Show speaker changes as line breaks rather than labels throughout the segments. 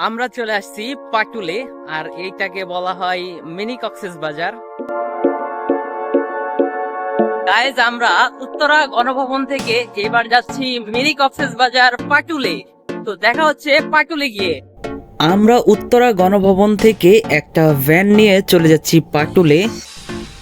আমরা চলে আসছি পাটুলে, আর এইটাকে বলা হয় মিনি কক্সবাজার। গাইজ, আমরা উত্তরা গণভবন থেকে এবার যাচ্ছি মিনি কক্সবাজার পাটুলে। তো দেখা হচ্ছে পাটুলে গিয়ে। আমরা উত্তরা গণভবন থেকে একটা ভ্যান নিয়ে চলে যাচ্ছি পাটুলে।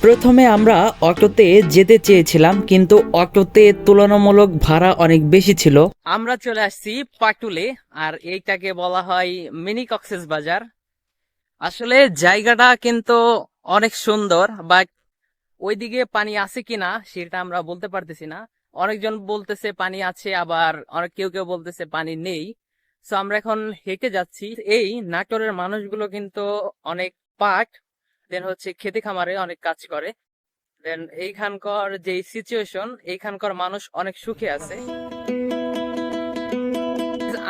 প্রথমে আমরা অটোতে যেতে চেয়েছিলাম, কিন্তু অটোতে তুলনামূলক ভাড়া অনেক বেশি ছিল। আমরা চলে আসছি পাটুলে, আর এইটাকে বলা হয় মিনি কক্সবাজার। আসলে জায়গাটা কিন্তু অনেক সুন্দর, বাট ওইদিকে পানি আছে কিনা সেটা আমরা বলতে পারতেছি না। অনেকজন বলতেছে পানি আছে, আবার অনেক কেউ কেউ বলতেছে পানি নেই। তো আমরা এখন হেঁটে যাচ্ছি। এই নাটোরের মানুষগুলো কিন্তু অনেক পাট দেন হচ্ছে খেতে খামারে অনেক কাজ করে। দেন এইখানকার যে সিচুয়েশন, এইখানকার মানুষ অনেক সুখে আছে।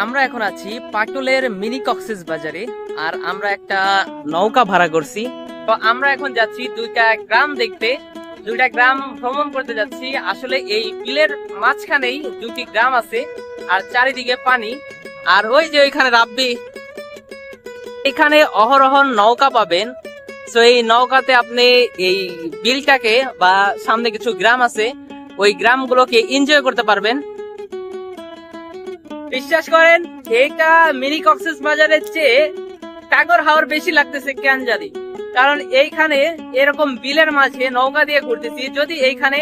আমরা এখন আছি পাটুলের মিনি কক্সবাজারে, আর আমরা একটা নৌকা ভাড়া করছি। তো আমরা এখন যাচ্ছি দুইটা গ্রাম দেখতে, দুইটা গ্রাম ভ্রমণ করতে যাচ্ছি। আসলে এই বিলের মাঝখানেই দুটি গ্রাম আছে, আর চারিদিকে পানি। আর ওই যে ওইখানে রাব্বি, এখানে অহরহ নৌকা পাবেন। তো এই নৌকাতে আপনি এই বিলটাকে বা সামনে কিছু গ্রাম আছে ওই গ্রামগুলোকে এনজয় করতে পারবেন। বিশ্বাস করেন, এইটা মিনি কক্সবাজারের চেয়ে টাগর হাওর বেশি লাগতেছে কেন জানি। কারণ এইখানে এরকম বিলের মাঝে নৌকা দিয়ে ঘুরতেছি। যদি এইখানে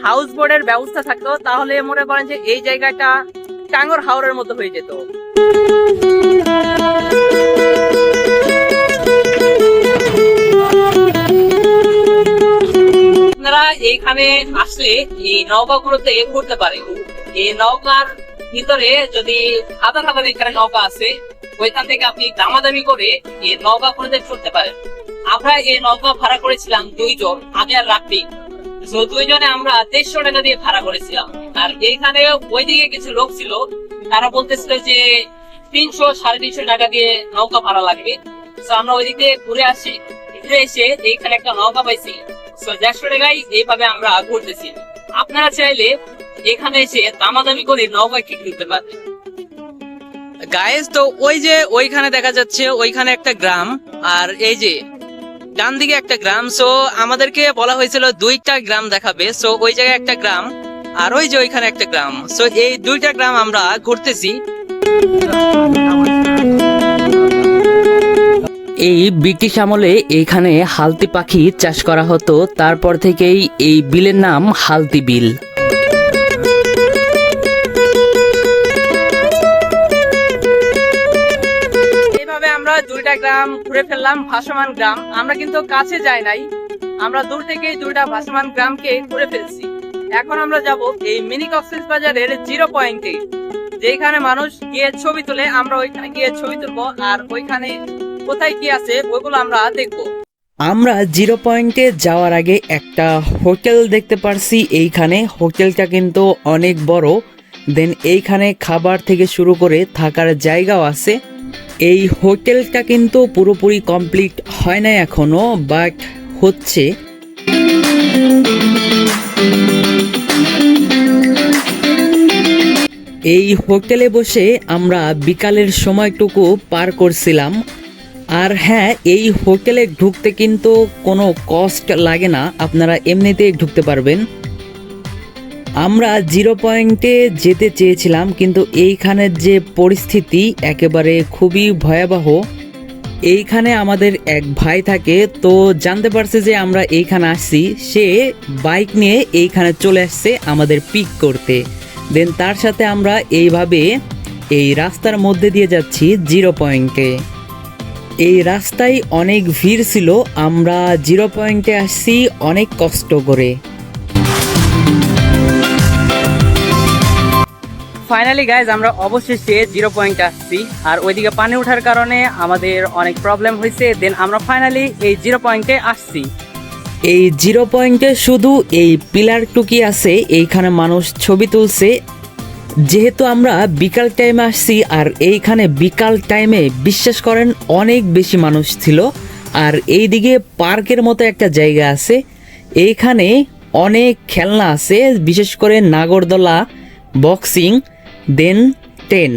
হাউস বোটের ব্যবস্থা থাকতো তাহলে মনে করেন যে এই জায়গাটা টাঙ্গর হাওরের মতো হয়ে যেত। আপনারা এইখানে আসলে এই নৌকাগুলোতে ঘুরতে পারেন। এই নৌকার ভিতরে যদি হাজার হাজার এখানে নৌকা আছে, ওইখান থেকে আপনি দামাদামি করে এই নৌকা করে চলতে পারেন। আমরা এই নৌকা ভাড়া করেছিলাম দুইজন, আমি আর রাব্বি। তো দুইজনে আমরা 150 টাকা দিয়ে ভাড়া করেছিলাম। আর এইখানে ওইদিকে কিছু লোক ছিল, তারা বলতেছিল যে 300-350 টাকা দিয়ে নৌকা ভাড়া লাগবে। তো আমরা ওইদিকে ঘুরে আসি, ঘুরে এসে এইখানে একটা নৌকা পাইছি। তো 150 টাকায় এইভাবে আমরা ঘুরতেছি। আপনারা চাইলে এখানে এসে দামাদামি করে নৌকা কিনতে পারবেন। গাইস, তো ওই যে ওইখানে দেখা যাচ্ছে ওইখানে একটা গ্রাম, আর এই যে ডান দিকে একটা গ্রাম। সো আমাদেরকে বলা হয়েছিল দুইটা গ্রাম দেখাবে। সো ওই জায়গায় একটা গ্রাম, আর ওই যে ওইখানে একটা গ্রাম। সো এই দুইটা গ্রাম আমরা ঘুরতেছি। এই ব্রিটিশ আমলে এইখানে হালতি পাখি চাষ করা হতো, তারপর থেকেই এই বিলের নাম হালতি বিল। আমরা দুইটা গ্রাম ঘুরে ফেললাম, ভাসমান গ্রাম। আমরা কিন্তু কাছে যাই নাই, আমরা দূর থেকে দুইটা ভাসমান গ্রামকে ঘুরে ফেলছি। এখন আমরা যাব এই মিনি কক্সবাজারের 0 পয়েন্টে, যেখানে মানুষ গিয়ে ছবি তোলে। আমরা ওইখানে গিয়ে ছবি তুলবো, আর ওইখানে কোথায় কি আছে ওইগুলো আমরা দেখবো। আমরা 0 পয়েন্টে যাওয়ার আগে একটা হোটেল দেখতে পারছি। এইখানে হোটেলটা কিন্তু অনেক বড়। দেন এইখানে খাবার থেকে শুরু করে থাকার জায়গাও আছে। এই হোটেলটা কিন্তু পুরোপুরি কমপ্লিট হয় না এখনো, বাট হচ্ছে। এই হোটেলে বসে আমরা বিকালের সময়টুকু পার করছিলাম। আর হ্যাঁ, এই হোটেলে ঢুকতে কিন্তু কোনো কস্ট লাগে না, আপনারা এমনিতেই ঢুকতে পারবেন। আমরা 0 পয়েন্টে যেতে চেয়েছিলাম, কিন্তু এইখানের যে পরিস্থিতি একেবারে খুবই ভয়াবহ। এইখানে আমাদের এক ভাই থাকে, তো জানতে পারছে যে আমরা এইখানে আসছি। সে বাইক নিয়ে এইখানে চলে আসছে আমাদের পিক করতে। দেন তার সাথে আমরা এইভাবে এই রাস্তার মধ্যে দিয়ে যাচ্ছি 0 পয়েন্টে। এই রাস্তায় অনেক ভিড় ছিল। আমরা 0 পয়েন্টে আসছি অনেক কষ্ট করে। ফাইনালি গাইজ, আমরা অবশেষে 0 পয়েন্টে আসছি। আর ওইদিকে পানি ওঠার কারণে আমাদের অনেক প্রবলেম হয়েছে। দেন আমরা ফাইনালি এই 0 পয়েন্টে আসছি। এই 0 পয়েন্টে শুধু এই পিলার টুকি আছে, এইখানে মানুষ ছবি তুলছে। যেহেতু আমরা বিকাল টাইমে আসছি, আর এইখানে বিকাল টাইমে বিশ্বাস করেন অনেক বেশি মানুষ ছিল। আর এইদিকে পার্কের মতো একটা জায়গা আছে, এইখানে অনেক খেলনা আছে, বিশেষ করে নাগরদোলা, বক্সিং, দেন 10